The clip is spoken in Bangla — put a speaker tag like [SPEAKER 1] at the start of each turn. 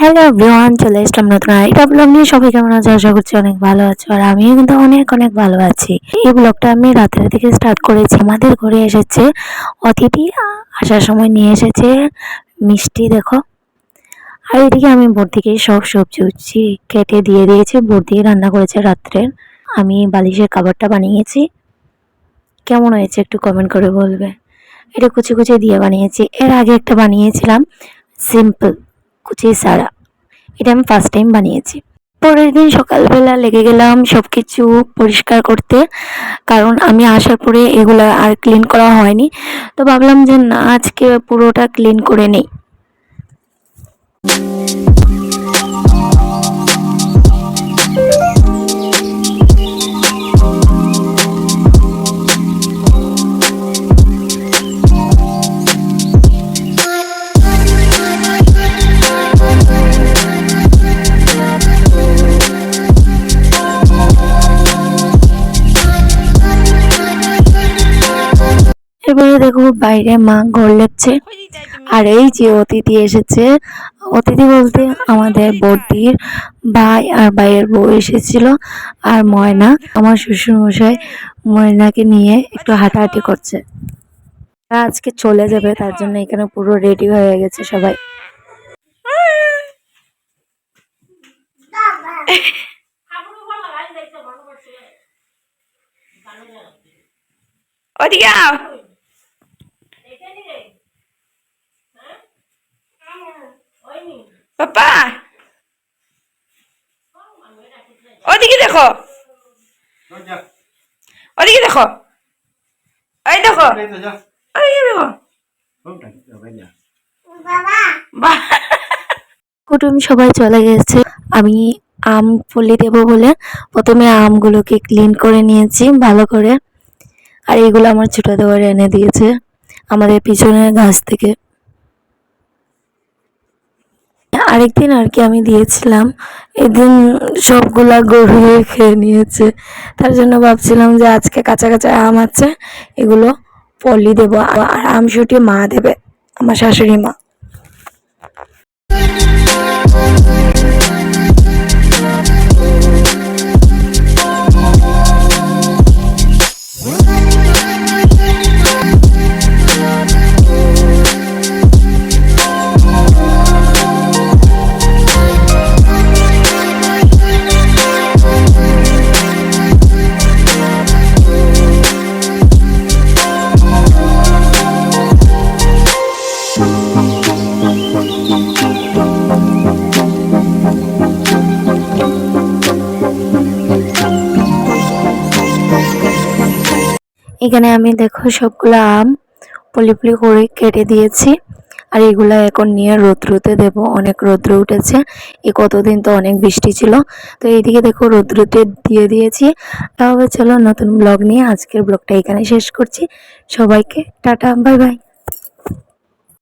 [SPEAKER 1] হ্যালো এভরিওয়ান, চলে আসলাম নতুন আরেকটা ব্লগ নিয়ে। সবাই কেমন আছো? আশা করছি অনেক ভালো আছো, আর আমিও কিন্তু অনেক অনেক ভালো আছি। এই ব্লগটা আমি রাতের দিকে স্টার্ট করেছি। আমাদের ঘরে এসেছে অতিথি, আসার সময় নিয়ে এসেছে মিষ্টি, দেখো। আর এদিকে আমি বড়দিকে সব সবজি উচ্ছি কেটে দিয়ে দিয়েছি। বড়দিকে রান্না করেছে রাত্রের। আমি বালিশের খাবারটা বানিয়েছি। কেমন হয়েছে একটু কমেন্ট করে বলবে। এটা কুচি কুচি দিয়ে বানিয়েছি। এর আগে একটা বানিয়েছিলাম সিম্পল, কুচি ছাড়া। এটা আমি ফার্স্ট টাইম বানিয়েছি। পরের দিন সকালবেলা লেগে গেলাম সবকিছু পরিষ্কার করতে, কারণ আমি আসার পরে এগুলা আর ক্লিন করা হয়নি। তো ভাবলাম যে না, আজকে পুরোটা ক্লিন করে নেই। এবারে দেখো বাইরে মা ঘর লেপছে। আর এই যে অতিথি এসেছে, অতিথি বলতে আমাদের বড়দির ভাই আর ভাইয়ের বউ এসেছিল। আর ময়না, আমার শ্বশুর মশাই ময়নাকে নিয়ে একটু হাঁটাহাঁটি করছে। আজকে চলে যাবে, তার জন্য এখানে পুরো রেডি হয়ে গেছে সবাই। ওদিকে পাপা, ওদিকে দেখো, ওদিকে দেখো, এই দেখো, ওদিকে দেখো। কুটুম সবাই চলে গেছে। আমি আম ফুলি দেবো বলে প্রথমে আমগুলোকে ক্লিন করে নিয়েছি ভালো করে। আর এগুলো আমার ছোট দেওয়ার এনে দিয়েছে আমাদের পিছনের গাছ থেকে। আরেকদিন আর কি আমি দিয়েছিলাম, এদিন সবগুলা গরু খেয়ে নিয়েছে। তার জন্য ভাবছিলাম যে আজকে কাঁচা কাঁচা আম আছে, এগুলো পলি দেবো। আর আমসুটি মা দেবে, আমার শাশুড়ি মা। এখানে আমি দেখো সবগুলো আম পলি পলি করে কেটে দিয়েছি। আর এগুলা এখন নিয়ে রৌদ্রতে দেবো। অনেক রৌদ্র উঠেছে, এই কতদিন তো অনেক বৃষ্টি ছিল। তো এইদিকে দেখো রৌদ্রতে দিয়ে দিয়েছি। তাহলে চলো নতুন ব্লগ নিয়ে আজকের ব্লগটা এখানে শেষ করছি। সবাইকে টাটা, বাই বাই।